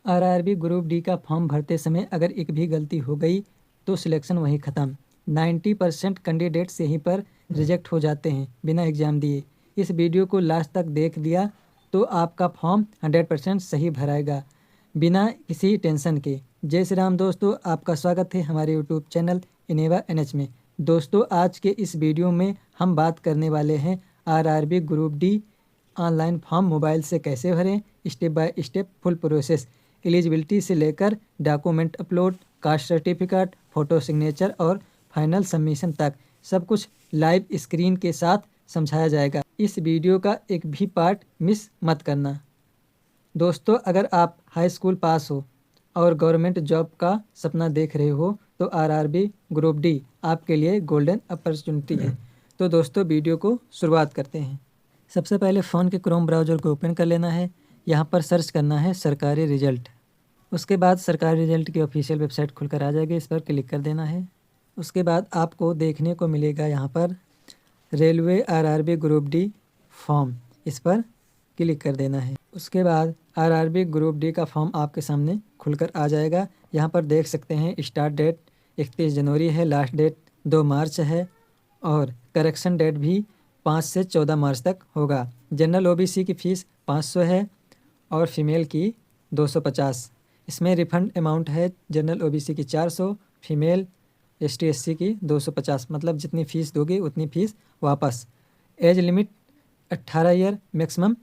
RRB group D का form भरते समय अगर एक भी गलती हो गई तो सिलेक्शन वहीं ख़त्म। 90% कैंडिडेट्स यहीं पर रिजेक्ट हो जाते हैं बिना एग्ज़ाम दिए। इस वीडियो को लास्ट तक देख लिया तो आपका फॉर्म 100% सही भराएगा बिना किसी टेंशन के। जय श्री राम दोस्तों, आपका स्वागत है हमारे यूट्यूब चैनल इनेवा एनएच में। दोस्तों, आज के इस वीडियो में हम बात करने वाले हैं RRB group D online form mobile से कैसे भरें, step by step full process, eligibility से लेकर document upload, caste certificate, photo signature और फाइनल सबमिशन तक सब कुछ लाइव स्क्रीन के साथ समझाया जाएगा। इस वीडियो का एक भी पार्ट मिस मत करना। दोस्तों, अगर आप हाई स्कूल पास हो और गवर्नमेंट जॉब का सपना देख रहे हो तो आरआरबी ग्रुप डी आपके लिए गोल्डन अपॉर्चुनिटी है। तो दोस्तों, वीडियो को शुरुआत करते हैं। सबसे पहले फ़ोन के क्रोम ब्राउज़र को ओपन कर लेना है। यहाँ पर सर्च करना है सरकारी रिजल्ट। उसके बाद सरकारी रिजल्ट की ऑफिशियल वेबसाइट खुलकर आ जाएगी, इस पर क्लिक कर देना है। उसके बाद आपको देखने को मिलेगा यहाँ पर railway RRB group D form, इस पर क्लिक कर देना है। उसके बाद आरआरबी ग्रुप डी का फॉर्म आपके सामने खुलकर आ जाएगा। यहाँ पर देख सकते हैं स्टार्ट डेट 31 जनवरी है, लास्ट डेट 2 मार्च है और करेक्शन डेट भी 5 से 14 मार्च तक होगा। जनरल ओबीसी की फ़ीस 500 है और फीमेल की 250। इसमें रिफंड अमाउंट है जनरल ओबीसी की 400, फीमेल एसटी एससी की 250, मतलब जितनी फ़ीस दोगे उतनी फ़ीस वापस। Age limit 18 year, maximum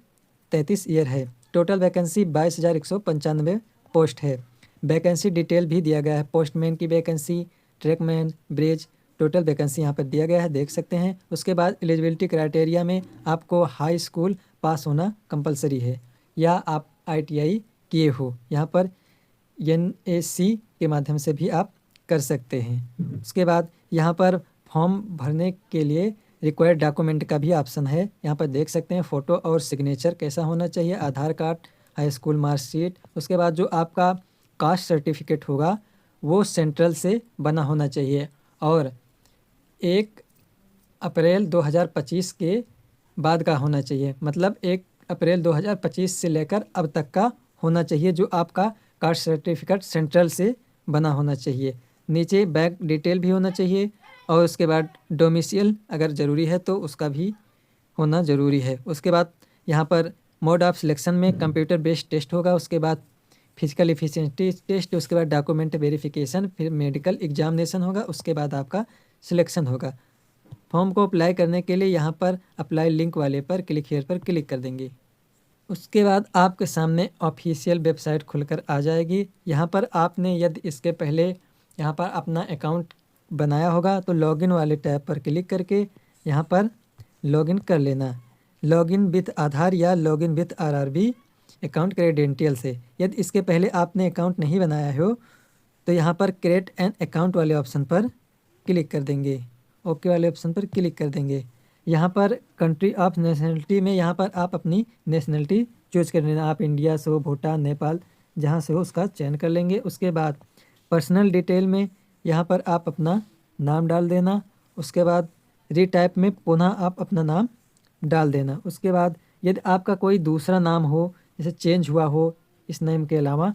33 year है। टोटल वैकेंसी 22,195 पोस्ट है। वैकेंसी डिटेल भी दिया गया है, पोस्टमैन की vacancy, trackman, bridge, total vacancy यहाँ पर दिया गया है, देख सकते हैं। उसके बाद एलिजिबिलिटी क्राइटेरिया में आपको हाई स्कूल पास होना कंपलसरी है या आप आईटीआई किए हो। यहाँ पर एनएसी के माध्यम से भी आप कर सकते हैं। उसके बाद यहाँ पर फॉर्म भरने के लिए रिक्वायर्ड डॉक्यूमेंट का भी ऑप्शन है। यहाँ पर देख सकते हैं फ़ोटो और सिग्नेचर कैसा होना चाहिए, आधार कार्ड, हाई स्कूल मार्कशीट। उसके बाद जो आपका कास्ट सर्टिफिकेट होगा वो सेंट्रल से बना होना चाहिए और 1 अप्रैल 2025 के बाद का होना चाहिए, मतलब 1 अप्रैल 2025 से लेकर अब तक का होना चाहिए जो आपका कास्ट सर्टिफिकेट सेंट्रल से बना होना चाहिए। नीचे बैंक डिटेल भी होना चाहिए और उसके बाद डोमिसाइल अगर ज़रूरी है तो उसका भी होना ज़रूरी है। उसके बाद यहाँ पर मोड ऑफ सिलेक्शन में कंप्यूटर बेस्ड टेस्ट होगा, उसके बाद फिजिकल एफिशिएंसी टेस्ट, उसके बाद डॉक्यूमेंट वेरिफिकेशन, फिर मेडिकल एग्जामिनेशन होगा, उसके बाद आपका सिलेक्शन होगा। फॉर्म को अप्लाई करने के लिए यहाँ पर अप्लाई लिंक वाले पर क्लिक हियर पर क्लिक कर देंगे। उसके बाद आपके सामने ऑफिशियल वेबसाइट खुलकर आ जाएगी। यहाँ पर आपने यदि इसके पहले यहाँ पर अपना अकाउंट बनाया होगा तो लॉगिन वाले टैब पर क्लिक करके यहाँ पर लॉगिन कर लेना। लॉगिन विथ आधार या login with RRB account credential से। यदि इसके पहले आपने अकाउंट नहीं बनाया हो तो यहाँ पर क्रिएट एन अकाउंट वाले ऑप्शन पर क्लिक कर देंगे, ओके वाले ऑप्शन पर क्लिक कर देंगे। यहाँ पर कंट्री ऑफ नेशनलिटी में यहाँ पर आप अपनी नेशनलिटी चूज कर लेना। आप इंडिया से हो, भूटान, नेपाल, जहाँ से हो उसका चयन कर लेंगे। उसके बाद पर्सनल डिटेल में यहाँ पर आप अपना नाम डाल देना। उसके बाद रीटाइप में पुनः आप अपना नाम डाल देना। उसके बाद यदि आपका कोई दूसरा नाम हो, जैसे चेंज हुआ हो इस नेम के अलावा,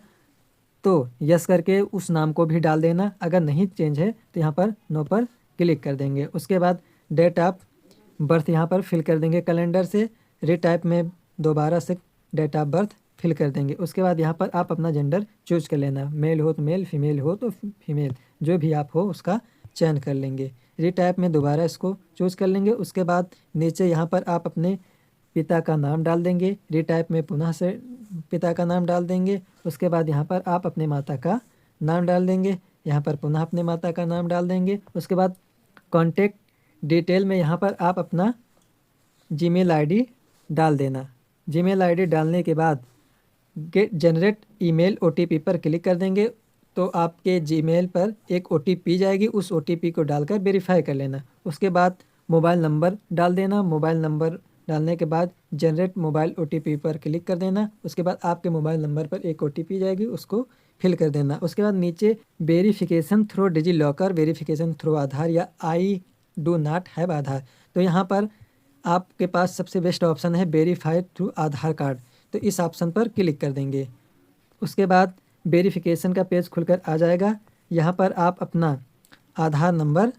तो यस करके उस नाम को भी डाल देना। अगर नहीं चेंज है तो यहाँ पर नो पर क्लिक कर देंगे। उसके बाद डेट ऑफ बर्थ यहाँ पर फिल कर देंगे कैलेंडर से। रीटाइप में दोबारा से डेट ऑफ बर्थ फिल कर देंगे। उसके बाद यहाँ पर आप अपना जेंडर चूज कर लेना, मेल हो तो मेल, फीमेल हो तो फीमेल, जो भी आप हो उसका चयन कर लेंगे। रीटाइप में दोबारा इसको चूज कर लेंगे। उसके बाद नीचे यहाँ पर आप अपने पिता का नाम डाल देंगे। रीटाइप में पुनः से पिता का नाम डाल देंगे। उसके बाद यहाँ पर आप अपने माता का नाम डाल देंगे। यहाँ पर पुनः अपने माता का नाम डाल देंगे। उसके बाद कॉन्टैक्ट डिटेल में यहाँ पर आप अपना जीमेल आईडी डाल देना। जीमेल आईडी डालने के बाद गेट जनरेट ईमेल ओटीपी पर क्लिक कर देंगे तो आपके जीमेल पर एक ओटीपी जाएगी, उस ओटीपी को डालकर वेरीफाई कर लेना। उसके बाद मोबाइल नंबर डाल देना। मोबाइल नंबर डालने के बाद जनरेट मोबाइल ओटीपी पर क्लिक कर देना। उसके बाद आपके मोबाइल नंबर पर एक ओटीपी जाएगी, उसको फिल कर देना। उसके बाद नीचे verification through digi locker, verification through आधार या आई डू नॉट हैव आधार, तो यहाँ पर आपके पास सबसे बेस्ट ऑप्शन है वेरीफाई थ्रू आधार कार्ड, तो इस ऑप्शन पर क्लिक कर देंगे। उसके बाद वेरिफिकेशन का पेज खुलकर आ जाएगा। यहाँ पर आप अपना आधार नंबर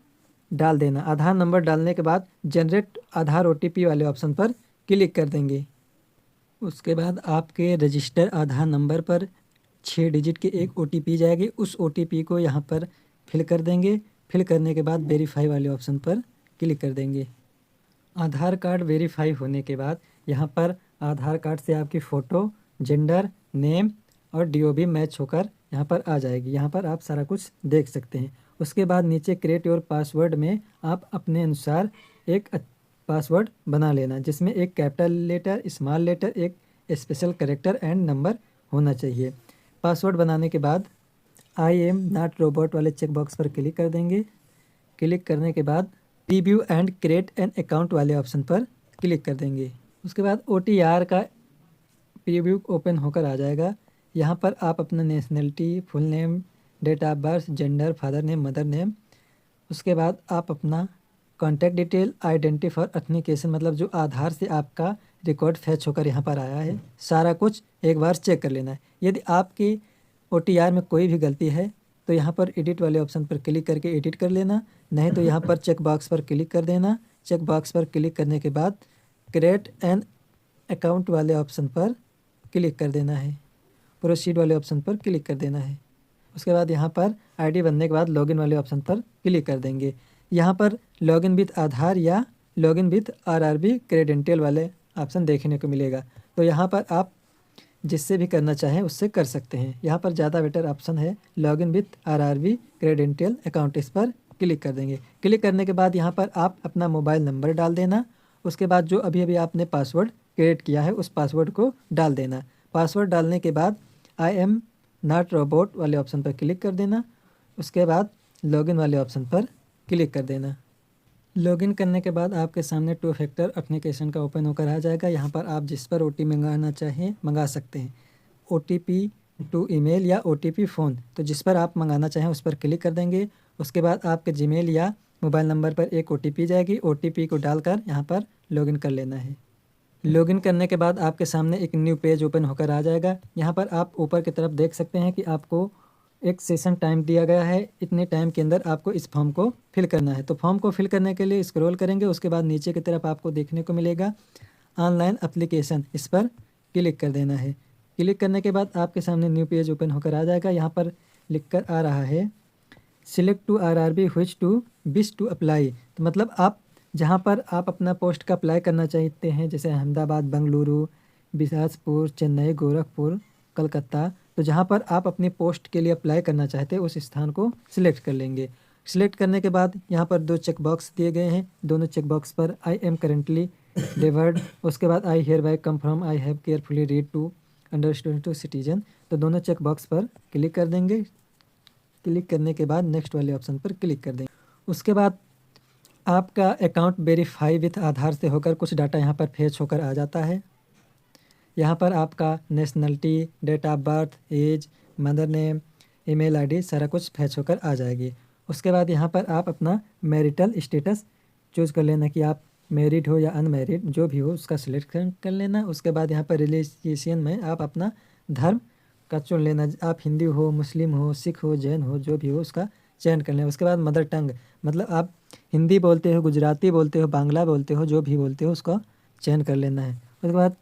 डाल देना। आधार नंबर डालने के बाद जनरेट आधार OTP वाले ऑप्शन पर क्लिक कर देंगे। उसके बाद आपके रजिस्टर आधार नंबर पर 6 डिजिट की एक OTP जाएगी। उस OTP को यहाँ पर फिल कर देंगे। फिल करने के बाद वेरीफाई वाले ऑप्शन पर क्लिक कर देंगे। आधार कार्ड वेरीफाई होने के बाद यहाँ पर आधार कार्ड से आपकी फ़ोटो, जेंडर, नेम और DOB मैच होकर यहाँ पर आ जाएगी। यहाँ पर आप सारा कुछ देख सकते हैं। उसके बाद नीचे क्रिएट योर पासवर्ड में आप अपने अनुसार एक पासवर्ड बना लेना, जिसमें एक कैपिटल लेटर, स्मॉल लेटर, एक स्पेशल कैरेक्टर एंड नंबर होना चाहिए। पासवर्ड बनाने के बाद आई एम नॉट रोबोट वाले चेक बॉक्स पर क्लिक कर देंगे। क्लिक करने के बाद preview and create an account वाले ऑप्शन पर क्लिक कर देंगे। उसके बाद OTR का प्रीव्यू ओपन होकर आ जाएगा। यहाँ पर आप अपना nationality, full name, date of birth, gender, father name, mother name, उसके बाद आप अपना contact detail, identity for authentication मतलब जो आधार से आपका रिकॉर्ड फैच होकर यहाँ पर आया है, सारा कुछ एक बार चेक कर लेना है। यदि आपकी OTR में कोई भी गलती है तो यहाँ पर एडिट वाले ऑप्शन पर क्लिक करके एडिट कर लेना, नहीं तो यहाँ पर चेक बॉक्स पर क्लिक कर देना। चेक बॉक्स पर क्लिक करने के बाद क्रिएट एन अकाउंट वाले ऑप्शन पर क्लिक कर देना है। प्रोसीड वाले ऑप्शन पर क्लिक कर देना है। उसके बाद यहाँ पर ID बनने के बाद लॉगिन वाले ऑप्शन पर क्लिक कर देंगे। यहाँ पर लॉगिन विथ आधार या लॉगिन विथ RRB क्रेडेंशियल वाले ऑप्शन देखने को मिलेगा। तो यहाँ पर आप जिससे भी करना चाहें उससे कर सकते हैं। यहाँ पर ज़्यादा बेटर ऑप्शन है login with RRB credential account, इस पर क्लिक कर देंगे। क्लिक करने के बाद यहाँ पर आप अपना मोबाइल नंबर डाल देना। उसके बाद जो अभी अभी आपने पासवर्ड क्रिएट किया है उस पासवर्ड को डाल देना। पासवर्ड डालने के बाद आई एम नॉट रोबोट वाले ऑप्शन पर क्लिक कर देना। उसके बाद लॉगिन वाले ऑप्शन पर क्लिक कर देना। लॉगिन करने के बाद आपके सामने 2 फैक्टर ऑथेंटिकेशन का ओपन होकर आ जाएगा। यहाँ पर आप जिस पर OTP मंगाना चाहें मंगा सकते हैं। OTP टू ईमेल या OTP फ़ोन, तो जिस पर आप मंगाना चाहें उस पर क्लिक कर देंगे। उसके बाद आपके जीमेल या मोबाइल नंबर पर एक OTP जाएगी। OTP को डालकर यहाँ पर लॉगिन कर लेना है। लॉगिन करने के बाद आपके सामने एक न्यू पेज ओपन होकर आ जाएगा। यहाँ पर आप ऊपर की तरफ देख सकते हैं कि आपको एक सेशन टाइम दिया गया है, इतने टाइम के अंदर आपको इस फॉर्म को फिल करना है। तो फॉर्म को फिल करने के लिए स्क्रॉल करेंगे। उसके बाद नीचे की तरफ आपको देखने को मिलेगा ऑनलाइन एप्लीकेशन, इस पर क्लिक कर देना है। क्लिक करने के बाद आपके सामने न्यू पेज ओपन होकर आ जाएगा। यहाँ पर लिख कर आ रहा है select to RRB which to wish to apply, तो मतलब आप जहाँ पर आप अपना पोस्ट का अप्लाई करना चाहते हैं, जैसे अहमदाबाद, बेंगलुरु, बिलासपुर, चेन्नई, गोरखपुर, कलकत्ता, तो जहाँ पर आप अपनी पोस्ट के लिए अप्लाई करना चाहते हैं उस स्थान को सिलेक्ट कर लेंगे। सिलेक्ट करने के बाद यहाँ पर 2 चेक बॉक्स दिए गए हैं। दोनों चेक बॉक्स पर आई एम करेंटली डिलीवर्ड, उसके बाद I hereby confirm I have carefully read to understood to citizen, तो दोनों चेक बॉक्स पर क्लिक कर देंगे। क्लिक करने के बाद नेक्स्ट वाले ऑप्शन पर क्लिक कर देंगे। उसके बाद आपका अकाउंट वेरीफाई विथ आधार से होकर कुछ डाटा यहाँ पर फेच होकर आ जाता है। यहाँ पर आपका nationality, date of birth, age, mother name, email ID सारा कुछ फेच होकर आ जाएगी। उसके बाद यहाँ पर आप अपना मैरिटल स्टेटस चूज़ कर लेना कि आप मैरिड हो या अनमैरिड, जो भी हो उसका सिलेक्शन कर लेना। उसके बाद यहाँ पर रिलीजियन में आप अपना धर्म का चुन लेना, आप हिंदू हो, मुस्लिम हो, सिख हो, जैन हो, जो भी हो उसका चयन कर लेना। उसके बाद मदर टंग, मतलब आप हिंदी बोलते हो, गुजराती बोलते हो, बांग्ला बोलते हो, जो भी बोलते हो उसका चयन कर लेना है। उसके बाद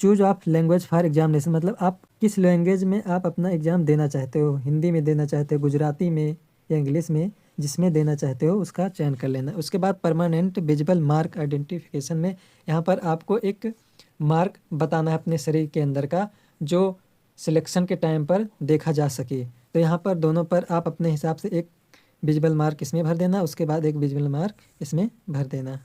choose of language for examination, मतलब आप किस लैंग्वेज में आप अपना एग्ज़ाम देना चाहते हो, हिंदी में देना चाहते हो, गुजराती में या इंग्लिश में, जिसमें देना चाहते हो उसका चयन कर लेना। उसके बाद परमानेंट विजिबल मार्क आइडेंटिफिकेशन में यहाँ पर आपको एक मार्क बताना है अपने शरीर के अंदर का, जो सिलेक्शन के टाइम पर देखा जा सके। तो यहाँ पर दोनों पर आप अपने हिसाब से एक विजिबल मार्क इसमें भर देना, उसके बाद एक विजिबल मार्क इसमें भर देना।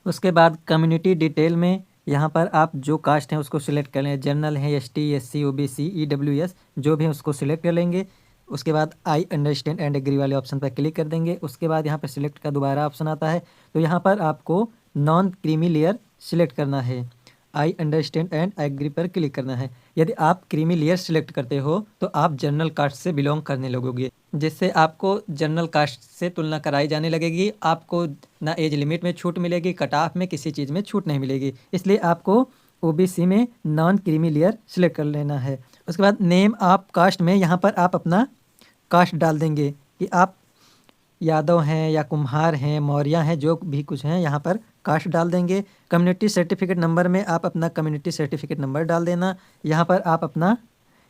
उसके बाद कम्युनिटी डिटेल में यहाँ पर आप जो कास्ट हैं उसको सिलेक्ट कर लें, जनरल है, ST, SC, OBC, EWS जो भी है उसको सिलेक्ट कर लेंगे। उसके बाद आई अंडरस्टैंड एंड एग्री वाले ऑप्शन पर क्लिक कर देंगे। उसके बाद यहाँ पर सिलेक्ट का दोबारा ऑप्शन आता है, तो यहाँ पर आपको नॉन क्रीमी लेयर सिलेक्ट करना है। आई अंडरस्टैंड एंड एग्री पर क्लिक करना है। यदि आप क्रीमी लेयर सिलेक्ट करते हो तो आप जनरल कास्ट से बिलोंग करने लगोगे, जिससे आपको जनरल कास्ट से तुलना कराई जाने लगेगी। आपको ना एज लिमिट में छूट मिलेगी, कट ऑफ में किसी चीज़ में छूट नहीं मिलेगी। इसलिए आपको ओबीसी में नॉन क्रीमी लेयर सिलेक्ट कर लेना है। उसके बाद नेम ऑफ कास्ट में यहाँ पर आप अपना कास्ट डाल देंगे कि आप यादव हैं या कुम्हार हैं, मौर्य हैं, जो भी कुछ हैं यहाँ पर कास्ट डाल देंगे। कम्युनिटी सर्टिफिकेट नंबर में आप अपना कम्युनिटी सर्टिफिकेट नंबर डाल देना। यहाँ पर आप अपना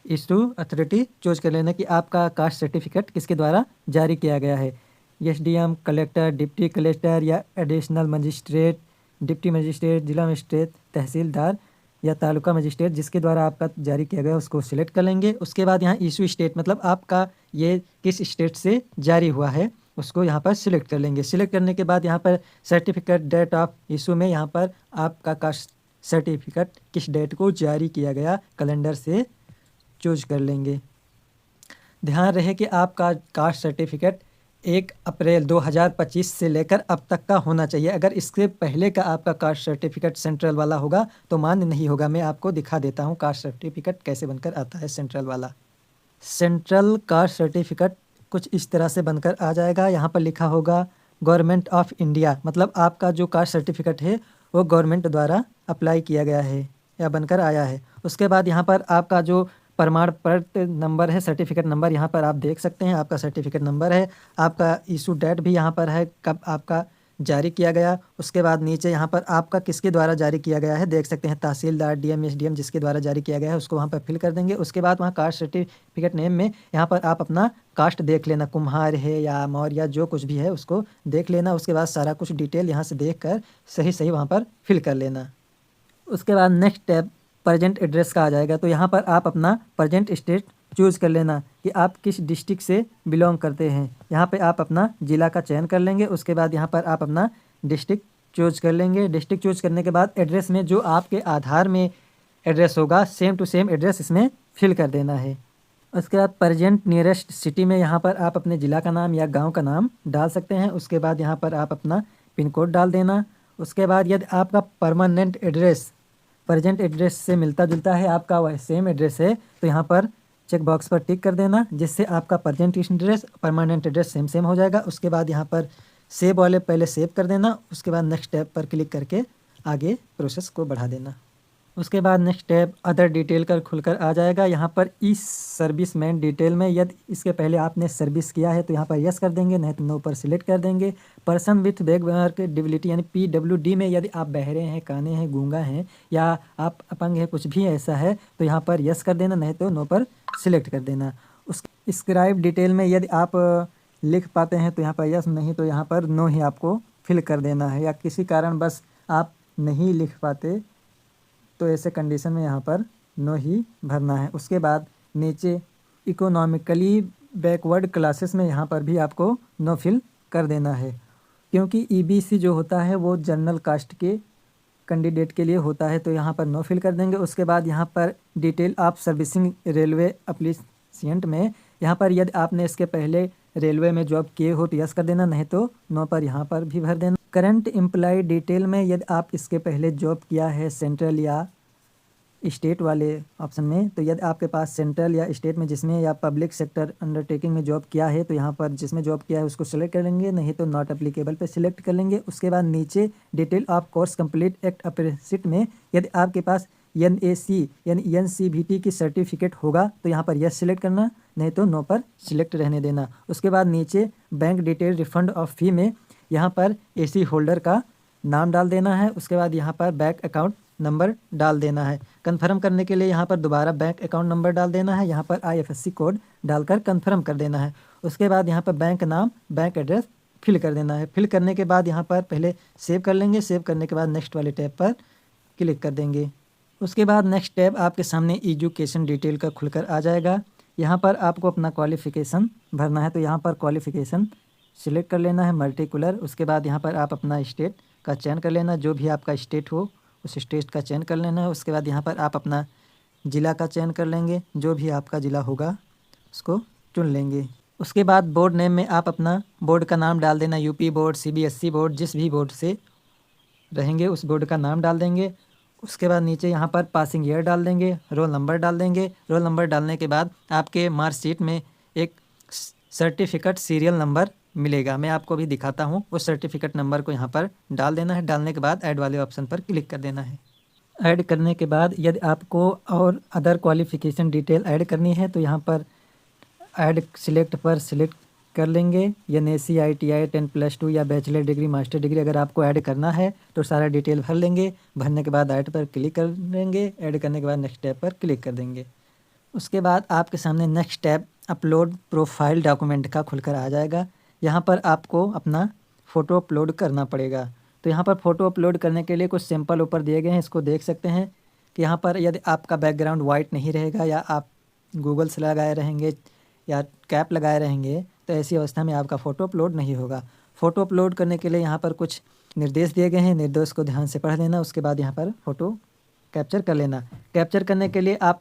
इशू अथॉरिटी चूज कर लेना कि आपका कास्ट सर्टिफिकेट किसके द्वारा जारी किया गया है, एसडीएम, कलेक्टर, डिप्टी कलेक्टर या एडिशनल मजिस्ट्रेट, डिप्टी मजिस्ट्रेट, जिला मजिस्ट्रेट, तहसीलदार या तालुका मजिस्ट्रेट, जिसके द्वारा आपका जारी किया गया उसको सिलेक्ट कर लेंगे। उसके बाद यहाँ इशू स्टेट मतलब आपका ये किस स्टेट से जारी हुआ है उसको यहाँ पर सिलेक्ट कर लेंगे। सिलेक्ट करने के बाद यहाँ पर सर्टिफिकेट डेट ऑफ इशू में यहाँ पर आपका कास्ट सर्टिफिकेट किस डेट को जारी किया गया कैलेंडर से चूज कर लेंगे। ध्यान रहे कि आपका कास्ट सर्टिफिकेट 1 अप्रैल 2025 से लेकर अब तक का होना चाहिए। अगर इससे पहले का आपका कास्ट सर्टिफिकेट सेंट्रल वाला होगा तो मान्य नहीं होगा। मैं आपको दिखा देता हूँ कास्ट सर्टिफिकेट कैसे बनकर आता है सेंट्रल वाला। सेंट्रल कास्ट सर्टिफिकेट कुछ इस तरह से बनकर आ जाएगा। यहाँ पर लिखा होगा गवर्नमेंट ऑफ इंडिया, मतलब आपका जो कास्ट सर्टिफिकेट है वो गवर्नमेंट द्वारा अप्लाई किया गया है या बनकर आया है। उसके बाद यहाँ पर आपका जो प्रमाण पत्र नंबर है, सर्टिफिकेट नंबर यहाँ पर आप देख सकते हैं, आपका सर्टिफिकेट नंबर है। आपका इशू डेट भी यहाँ पर है, कब आपका जारी किया गया। उसके बाद नीचे यहाँ पर आपका किसके द्वारा जारी किया गया है देख सकते हैं, तहसीलदार, डीएम, एसडीएम, जिसके द्वारा जारी किया गया है उसको वहाँ पर फिल कर देंगे। उसके बाद वहाँ कास्ट सर्टिफिकेट नेम में यहाँ पर आप अपना कास्ट देख लेना, कुम्हार है या मौर्य, जो कुछ भी है उसको देख लेना। उसके बाद सारा कुछ डिटेल यहाँ से देख कर सही सही वहाँ पर फिल कर लेना। उसके बाद नेक्स्ट टैब प्रेजेंट एड्रेस का आ जाएगा। तो यहाँ पर आप अपना प्रेजेंट स्टेट चूज़ कर लेना कि आप किस डिस्ट्रिक्ट से बिलोंग करते हैं। यहाँ पे आप अपना ज़िला का चयन कर लेंगे। उसके बाद यहाँ पर आप अपना डिस्ट्रिक्ट चूज़ कर लेंगे। डिस्ट्रिक्ट चूज़ करने के बाद एड्रेस में जो आपके आधार में एड्रेस होगा सेम टू सेम एड्रेस इसमें फिल कर देना है। उसके बाद प्रेजेंट नियरेस्ट सिटी में यहाँ पर आप अपने ज़िला का नाम या गाँव का नाम डाल सकते हैं। उसके बाद यहाँ पर आप अपना पिन कोड डाल देना। उसके बाद यदि आपका परमानेंट एड्रेस प्रेजेंट एड्रेस से मिलता जुलता है, आपका वह सेम एड्रेस है, तो यहाँ पर चेक बॉक्स पर टिक कर देना, जिससे आपका present address permanent address same same हो जाएगा। उसके बाद यहाँ पर सेव वाले पहले सेव कर देना। उसके बाद नेक्स्ट टैब पर क्लिक करके आगे प्रोसेस को बढ़ा देना। उसके बाद नेक्स्ट टैब अदर डिटेल कर खुलकर आ जाएगा। यहाँ पर ई सर्विस मैन डिटेल में यदि इसके पहले आपने सर्विस किया है तो यहाँ पर यस कर देंगे, नहीं तो नो पर सिलेक्ट कर देंगे। पर्सन विथ बैकवर्क डिबिलिटी यानी PWD में यदि आप बहरे हैं, काने हैं, गूंगा हैं या आप अपंग हैं, कुछ भी ऐसा है तो यहाँ पर यस कर देना, नहीं तो नो पर सिलेक्ट कर देना। उस स्क्राइब डिटेल में यदि आप लिख पाते हैं तो यहाँ पर यस, नहीं तो यहाँ पर नो ही आपको फिल कर देना है। या किसी कारण बस आप नहीं लिख पाते तो ऐसे कंडीशन में यहाँ पर नो ही भरना है। उसके बाद नीचे इकोनॉमिकली बैकवर्ड क्लासेस में यहाँ पर भी आपको नो फिल कर देना है, क्योंकि EBC जो होता है वो जनरल कास्ट के कैंडिडेट के लिए होता है, तो यहाँ पर नो फिल कर देंगे। उसके बाद यहाँ पर डिटेल ऑफ सर्विसिंग रेलवे एप्लीसेंट में यहाँ पर यदि आपने इसके पहले रेलवे में जॉब किए हो तो यस कर देना, नहीं तो नो पर यहाँ पर भी भर देना। करंट एम्प्लॉय डिटेल में यदि आप इसके पहले जॉब किया है सेंट्रल या स्टेट वाले ऑप्शन में, तो यदि आपके पास सेंट्रल या स्टेट में जिसमें या पब्लिक सेक्टर अंडरटेकिंग में जॉब किया है तो यहाँ पर जिसमें जॉब किया है उसको सिलेक्ट कर लेंगे, नहीं तो नॉट एप्लीकेबल पे सिलेक्ट कर लेंगे। उसके बाद नीचे detail of course complete act apprenticeship में यदि आपके पास NAC यानी NCVT की सर्टिफिकेट होगा तो यहाँ पर यस सिलेक्ट करना, नहीं तो नो पर सिलेक्ट रहने देना। उसके बाद नीचे बैंक डिटेल रिफंड ऑफ फी में यहाँ पर AC होल्डर का नाम डाल देना है। उसके बाद यहाँ पर बैंक अकाउंट नंबर डाल देना है। कंफर्म करने के लिए यहाँ पर दोबारा बैंक अकाउंट नंबर डाल देना है। यहाँ पर IFSC कोड डालकर कंफर्म कर देना है। उसके बाद यहाँ पर बैंक नाम, बैंक एड्रेस फिल कर देना है। फिल करने के बाद यहाँ पर पहले सेव कर लेंगे। सेव करने के बाद नेक्स्ट वाले टैब पर क्लिक कर देंगे। उसके बाद नेक्स्ट टैब आपके सामने एजुकेशन डिटेल का खुलकर आ जाएगा। यहाँ पर आपको अपना क्वालिफ़िकेशन भरना है, तो यहाँ पर क्वालिफ़िकेशन सिलेक्ट कर लेना है, मल्टीकुलर। उसके बाद यहाँ पर आप अपना स्टेट का चयन कर लेना, जो भी आपका स्टेट हो उस स्टेट का चयन कर लेना है। उसके बाद यहाँ पर आप अपना ज़िला का चयन कर लेंगे, जो भी आपका ज़िला होगा उसको चुन लेंगे। उसके बाद बोर्ड नेम में आप अपना बोर्ड का नाम डाल देना, UP बोर्ड, CBSE बोर्ड, जिस भी बोर्ड से रहेंगे उस बोर्ड का नाम डाल देंगे। उसके बाद नीचे यहाँ पर पासिंग ईयर डाल देंगे, रोल नंबर डाल देंगे। रोल नंबर डालने के बाद आपके मार्कशीट में एक सर्टिफिकेट सीरियल नंबर मिलेगा, मैं आपको भी दिखाता हूँ। उस सर्टिफिकेट नंबर को यहाँ पर डाल देना है। डालने के बाद ऐड वाले ऑप्शन पर क्लिक कर देना है। ऐड करने के बाद यदि आपको और अदर क्वालिफ़िकेशन डिटेल ऐड करनी है तो यहाँ पर ऐड सिलेक्ट पर सिलेक्ट कर लेंगे। NSC ITI 10+2 या बैचलर डिग्री मास्टर डिग्री अगर आपको ऐड करना है तो सारा डिटेल भर लेंगे। भरने के बाद ऐड पर क्लिक कर देंगे। ऐड करने के बाद नेक्स्ट टैब पर क्लिक कर देंगे। उसके बाद आपके सामने next tab upload profile document का खुलकर आ जाएगा। यहाँ पर आपको अपना फ़ोटो अपलोड करना पड़ेगा। तो यहाँ पर फ़ोटो अपलोड करने के लिए कुछ सिंपल ऊपर दिए गए हैं, इसको देख सकते हैं कि यहाँ पर यदि आपका बैकग्राउंड वाइट नहीं रहेगा या आप गूगल से लगाए रहेंगे या कैप लगाए रहेंगे तो ऐसी अवस्था में आपका फ़ोटो अपलोड नहीं होगा। फ़ोटो अपलोड करने के लिए यहाँ पर कुछ निर्देश दिए गए हैं, निर्देश को ध्यान से पढ़ लेना। उसके बाद यहाँ पर फ़ोटो कैप्चर कर लेना। कैप्चर करने के लिए आप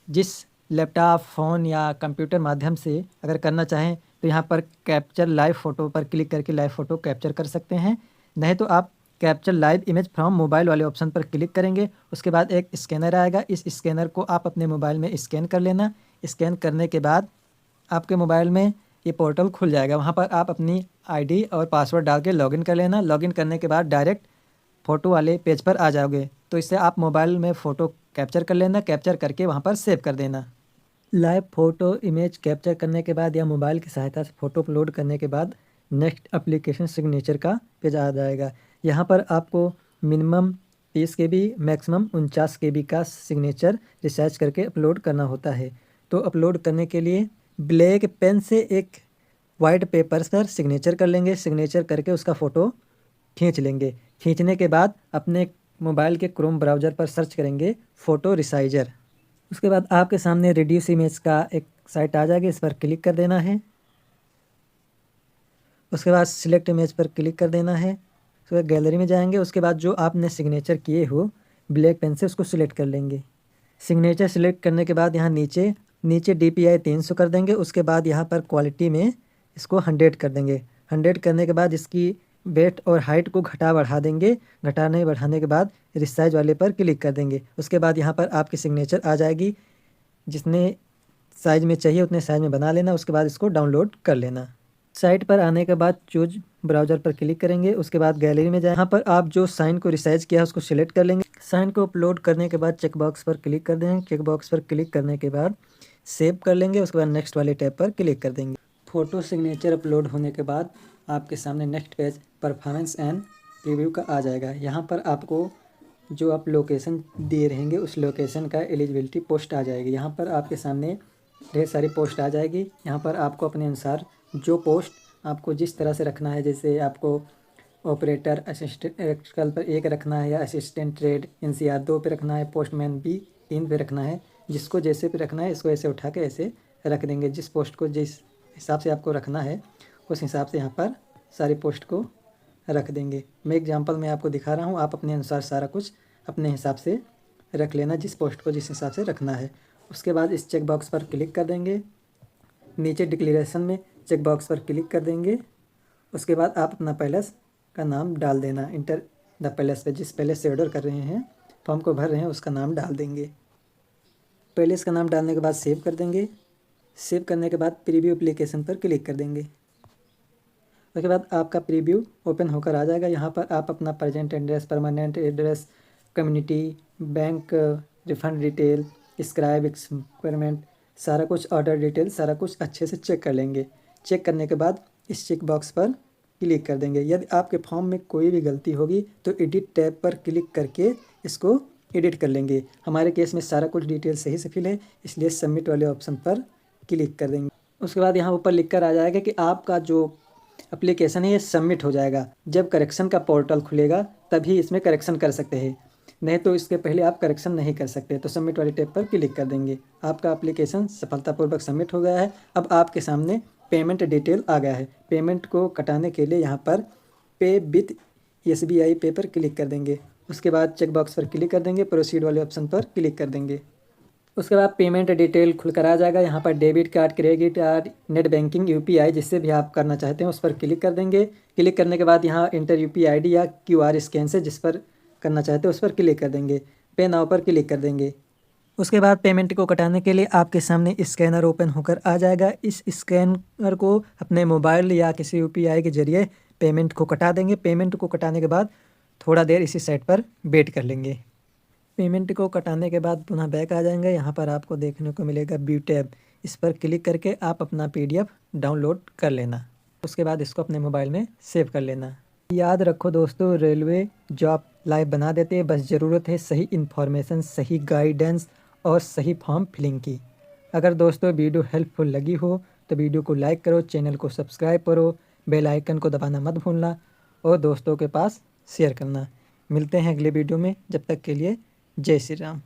जिस लैपटॉप, फ़ोन या कंप्यूटर माध्यम से अगर करना चाहें तो यहाँ पर कैप्चर लाइव फ़ोटो पर क्लिक करके लाइव फ़ोटो कैप्चर कर सकते हैं। नहीं तो आप capture live image from mobile वाले ऑप्शन पर क्लिक करेंगे। उसके बाद एक स्कैनर आएगा, इस स्कैनर को आप अपने मोबाइल में स्कैन कर लेना। स्कैन करने के बाद आपके मोबाइल में ये पोर्टल खुल जाएगा। वहाँ पर आप अपनी आईडी और पासवर्ड डाल के लॉगिन कर लेना। लॉगिन करने के बाद डायरेक्ट फ़ोटो वाले पेज पर आ जाओगे। तो इससे आप मोबाइल में फ़ोटो कैप्चर कर लेना। कैप्चर करके वहाँ पर सेव कर देना। लाइव फ़ोटो इमेज कैप्चर करने के बाद या मोबाइल की सहायता से फ़ोटो अपलोड करने के बाद नेक्स्ट एप्लीकेशन सिग्नेचर का पेज आ जाएगा। यहाँ पर आपको मिनिमम 30 KB मैक्सिमम 49 KB का सिग्नेचर रिसर्च करके अपलोड करना होता है। तो अपलोड करने के लिए ब्लैक पेन से एक वाइट पेपर पर सिग्नेचर कर लेंगे। सिग्नेचर करके उसका फ़ोटो खींच लेंगे। खींचने के बाद अपने मोबाइल के क्रोम ब्राउज़र पर सर्च करेंगे फ़ोटो रिसाइजर। उसके बाद आपके सामने रिड्यूस इमेज का एक साइट आ जाएगी, इस पर क्लिक कर देना है। उसके बाद सिलेक्ट इमेज पर क्लिक कर देना है। उसके बाद गैलरी में जाएंगे। उसके बाद जो आपने सिग्नेचर किए हो ब्लैक पेन से उसको सिलेक्ट कर लेंगे। सिग्नेचर सिलेक्ट करने के बाद यहाँ नीचे DPI 300 कर देंगे। उसके बाद यहाँ पर क्वालिटी में इसको 100 कर देंगे। 100 करने के बाद इसकी वेट और हाइट को घटा बढ़ा देंगे। घटाने बढ़ाने के बाद रिसाइज वाले पर क्लिक कर देंगे। उसके बाद यहाँ पर आपकी सिग्नेचर आ जाएगी। जितने साइज़ में चाहिए उतने साइज़ में बना लेना। उसके बाद इसको डाउनलोड कर लेना। साइट पर आने के बाद चूज ब्राउज़र पर क्लिक करेंगे। उसके बाद गैलरी में जाए, यहाँ पर आप जो साइन को रिसाइज किया है उसको सिलेक्ट कर लेंगे। साइन को अपलोड करने के बाद चेक बॉक्स पर क्लिक कर देंगे। चेक बॉक्स पर क्लिक करने के बाद सेव कर लेंगे। उसके बाद नेक्स्ट वाले टैब पर क्लिक कर देंगे। फ़ोटो सिग्नेचर अपलोड होने के बाद आपके सामने next page performance and preview का आ जाएगा। यहाँ पर आपको जो आप लोकेशन दिए रहेंगे उस लोकेशन का एलिजिबिलिटी पोस्ट आ जाएगी। यहाँ पर आपके सामने ढेर सारी पोस्ट आ जाएगी। यहाँ पर आपको अपने अनुसार जो पोस्ट आपको जिस तरह से रखना है, जैसे आपको ऑपरेटर असिस्टेंट इलेक्ट्रिकल पर 1 रखना है या असिस्टेंट ट्रेड NCR 2 पे रखना है, पोस्टमैन भी 3 पे रखना है। जिसको जैसे पे रखना है इसको ऐसे उठा के ऐसे रख देंगे। जिस पोस्ट को जिस हिसाब से आपको रखना है उस हिसाब से यहाँ पर सारी पोस्ट को रख देंगे। मैं एग्जांपल में आपको दिखा रहा हूँ, आप अपने अनुसार सारा कुछ अपने हिसाब से रख लेना, जिस पोस्ट को जिस हिसाब से रखना है। उसके बाद इस चेक बॉक्स पर क्लिक कर देंगे। नीचे डिक्लेरेशन में चेक बॉक्स पर क्लिक कर देंगे। उसके बाद आप अपना पैलेस का नाम डाल देना। इंटर द पैलेस पे, जिस पैलेस से ऑर्डर कर रहे हैं, फॉर्म को भर रहे हैं, उसका नाम डाल देंगे। पैलेस का नाम डालने के बाद सेव कर देंगे। सेव करने के बाद प्रीव्यू एप्लीकेशन पर क्लिक कर देंगे। उसके बाद आपका प्रीव्यू ओपन होकर आ जाएगा। यहाँ पर आप अपना present address, permanent address, community, bank, refund detail, scribe experiment, सारा कुछ ऑर्डर डिटेल सारा कुछ अच्छे से चेक कर लेंगे। चेक करने के बाद इस चेक बॉक्स पर क्लिक कर देंगे। यदि आपके फॉर्म में कोई भी गलती होगी तो एडिट टैब पर क्लिक करके इसको एडिट कर लेंगे। हमारे केस में सारा कुछ डिटेल सही से फिल है, इसलिए सबमिट वाले ऑप्शन पर क्लिक कर देंगे। उसके बाद यहाँ ऊपर लिख कर आ जाएगा कि आपका जो एप्लीकेशन है ये सबमिट हो जाएगा। जब करेक्शन का पोर्टल खुलेगा तभी इसमें करेक्शन कर सकते हैं, नहीं तो इसके पहले आप करेक्शन नहीं कर सकते। तो सबमिट वाले टैब पर क्लिक कर देंगे। आपका एप्लीकेशन सफलतापूर्वक सबमिट हो गया है। अब आपके सामने पेमेंट डिटेल आ गया है। पेमेंट को कटाने के लिए यहाँ पर पे विथ SBI पे पर क्लिक कर देंगे। उसके बाद चेक बॉक्स पर क्लिक कर देंगे, प्रोसीड वाले ऑप्शन पर क्लिक कर देंगे। उसके बाद पेमेंट डिटेल खुलकर आ जाएगा। यहाँ पर debit card, credit card, net banking, UPI जिससे भी आप करना चाहते हैं उस पर क्लिक कर देंगे। क्लिक करने के बाद यहाँ इंटर UPI ID या QR स्कैन से जिस पर करना चाहते हैं उस पर क्लिक कर देंगे। पे नाउ पर क्लिक कर देंगे। उसके बाद पेमेंट को कटाने के लिए आपके सामने स्कैनर ओपन होकर आ जाएगा। इस स्कैनर को अपने मोबाइल या किसी UPI के जरिए पेमेंट को कटा देंगे। पेमेंट को कटाने के बाद थोड़ा देर इसी साइट पर वेट कर लेंगे। पेमेंट को कटाने के बाद पुनः बैक आ जाएंगे। यहाँ पर आपको देखने को मिलेगा व्यू टैब, इस पर क्लिक करके आप अपना PDF डाउनलोड कर लेना। उसके बाद इसको अपने मोबाइल में सेव कर लेना। याद रखो दोस्तों, रेलवे जॉब लाइव बना देते हैं, बस ज़रूरत है सही इन्फॉर्मेशन, सही गाइडेंस और सही फॉर्म फिलिंग की। अगर दोस्तों वीडियो हेल्पफुल लगी हो तो वीडियो को लाइक करो, चैनल को सब्सक्राइब करो, बेल आइकन को दबाना मत भूलना और दोस्तों के पास शेयर करना। मिलते हैं अगले वीडियो में, जब तक के लिए जय श्री राम।